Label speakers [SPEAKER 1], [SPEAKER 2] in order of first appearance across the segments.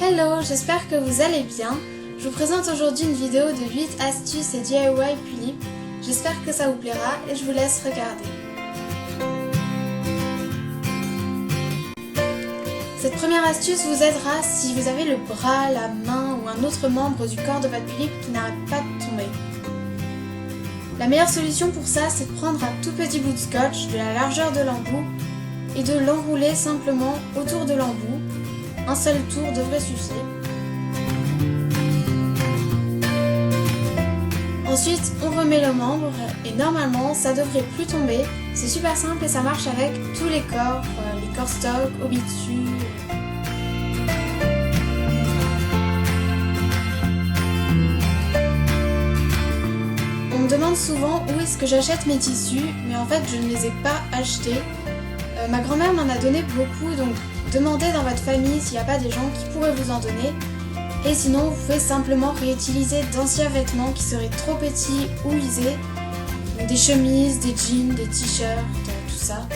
[SPEAKER 1] Hello, j'espère que vous allez bien. Je vous présente aujourd'hui une vidéo de 8 astuces et DIY Pulip. J'espère que ça vous plaira et je vous laisse regarder. Cette première astuce vous aidera si vous avez le bras, la main ou un autre membre du corps de votre Pulip qui n'arrête pas de tomber. La meilleure solution pour ça, c'est de prendre un tout petit bout de scotch de la largeur de l'embout et de l'enrouler simplement autour de l'embout. Un seul tour devrait suffire. Ensuite, on remet le membre et normalement, ça devrait plus tomber. C'est super simple et ça marche avec tous les corps stock, Obitsu. On me demande souvent où est-ce que j'achète mes tissus, mais en fait, je ne les ai pas achetés. Ma grand-mère m'en a donné beaucoup, donc demandez dans votre famille s'il n'y a pas des gens qui pourraient vous en donner. Et sinon, vous pouvez simplement réutiliser d'anciens vêtements qui seraient trop petits ou usés. Des chemises, des jeans, des t-shirts, tout ça.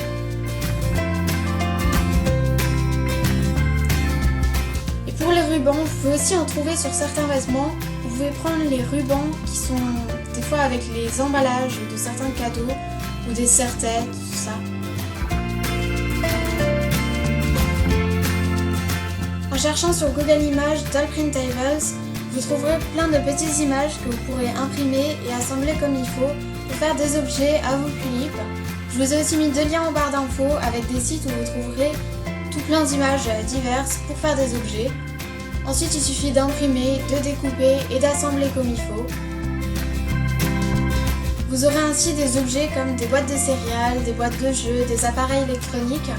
[SPEAKER 1] Et pour les rubans, vous pouvez aussi en trouver sur certains vêtements. Vous pouvez prendre les rubans qui sont des fois avec les emballages de certains cadeaux ou des serre-têtes, tout ça. En cherchant sur Google Images Doll Printables, vous trouverez plein de petites images que vous pourrez imprimer et assembler comme il faut pour faire des objets à vos Pulip. Je vous ai aussi mis 2 liens en barre d'infos avec des sites où vous trouverez tout plein d'images diverses pour faire des objets. Ensuite, il suffit d'imprimer, de découper et d'assembler comme il faut. Vous aurez ainsi des objets comme des boîtes de céréales, des boîtes de jeux, des appareils électroniques,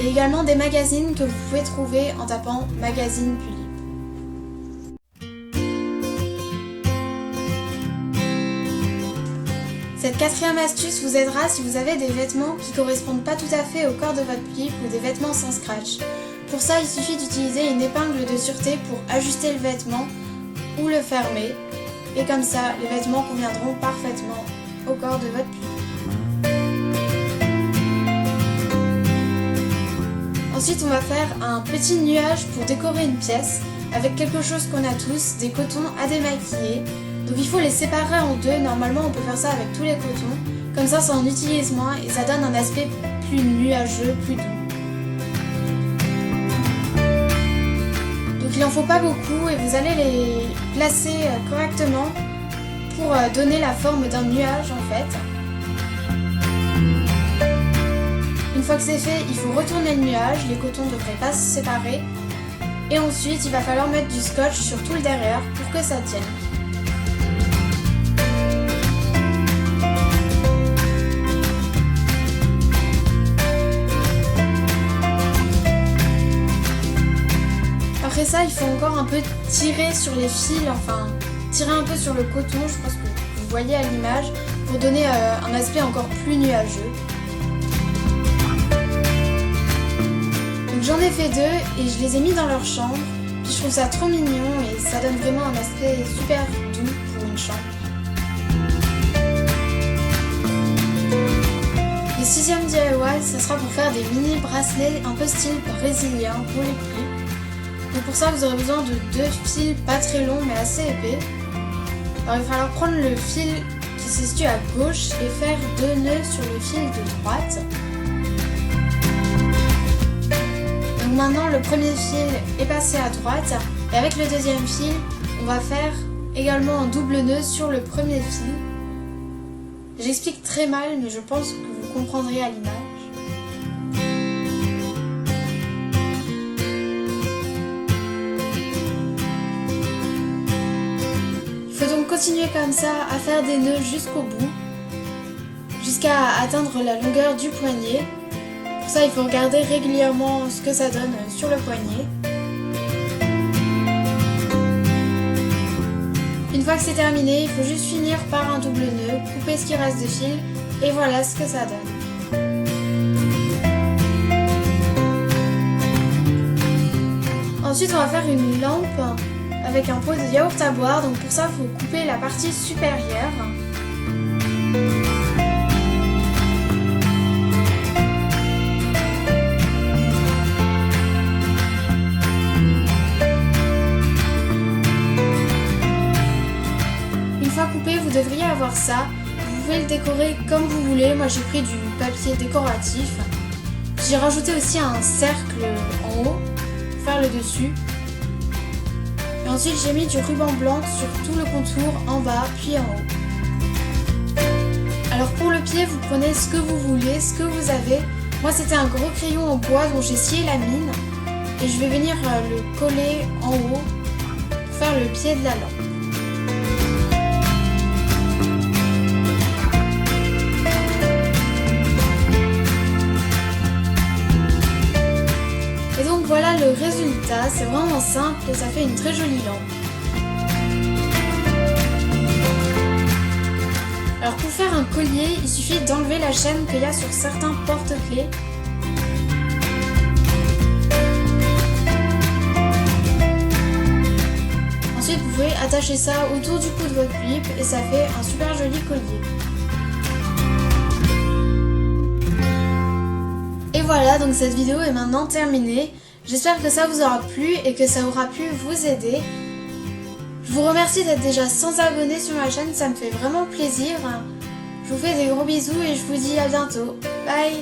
[SPEAKER 1] et également des magazines que vous pouvez trouver en tapant magazine Pulip. Cette quatrième astuce vous aidera si vous avez des vêtements qui ne correspondent pas tout à fait au corps de votre Pulip ou des vêtements sans scratch. Pour ça, il suffit d'utiliser une épingle de sûreté pour ajuster le vêtement ou le fermer. Et comme ça, les vêtements conviendront parfaitement au corps de votre Pulip. Ensuite, on va faire un petit nuage pour décorer une pièce avec quelque chose qu'on a tous, des cotons à démaquiller. Donc il faut les séparer en deux. Normalement, on peut faire ça avec tous les cotons. Comme ça en utilise moins et ça donne un aspect plus nuageux, plus doux. Donc il n'en faut pas beaucoup et vous allez les placer correctement pour donner la forme d'un nuage en fait. Une fois que c'est fait, il faut retourner le nuage, les cotons ne devraient pas se séparer. Et ensuite, il va falloir mettre du scotch sur tout le derrière pour que ça tienne. Après ça, il faut encore un peu tirer sur les fils, enfin tirer un peu sur le coton, je pense que vous voyez à l'image, pour donner un aspect encore plus nuageux. J'en ai fait 2 et je les ai mis dans leur chambre, puis je trouve ça trop mignon et ça donne vraiment un aspect super doux pour une chambre. Le 6e DIY, ça sera pour faire des mini bracelets un peu style brésilien pour les Pulip. Donc pour ça vous aurez besoin de 2 fils pas très longs mais assez épais. Alors il va falloir prendre le fil qui se situe à gauche et faire 2 nœuds sur le fil de droite. Maintenant, le premier fil est passé à droite et avec le deuxième fil, on va faire également un double nœud sur le premier fil. J'explique très mal, mais je pense que vous comprendrez à l'image. Il faut donc continuer comme ça à faire des nœuds jusqu'au bout, jusqu'à atteindre la longueur du poignet. Pour ça, il faut regarder régulièrement ce que ça donne sur le poignet. Une fois que c'est terminé, il faut juste finir par un double nœud, couper ce qui reste de fil, et voilà ce que ça donne. Ensuite, on va faire une lampe avec un pot de yaourt à boire. Donc pour ça, il faut couper la partie supérieure. avoir ça. Vous pouvez le décorer comme vous voulez. Moi j'ai pris du papier décoratif. J'ai rajouté aussi un cercle en haut pour faire le dessus. Et ensuite j'ai mis du ruban blanc sur tout le contour en bas puis en haut. Alors pour le pied, vous prenez ce que vous voulez, ce que vous avez. Moi c'était un gros crayon en bois dont j'ai scié la mine. Et je vais venir le coller en haut pour faire le pied de la lampe. Et donc voilà le résultat, c'est vraiment simple et ça fait une très jolie lampe. Alors pour faire un collier, il suffit d'enlever la chaîne qu'il y a sur certains porte-clés. Ensuite vous pouvez attacher ça autour du cou de votre clip et ça fait un super joli collier. Et voilà, donc cette vidéo est maintenant terminée. J'espère que ça vous aura plu et que ça aura pu vous aider. Je vous remercie d'être déjà 100 abonnés sur ma chaîne, ça me fait vraiment plaisir. Je vous fais des gros bisous et je vous dis à bientôt. Bye!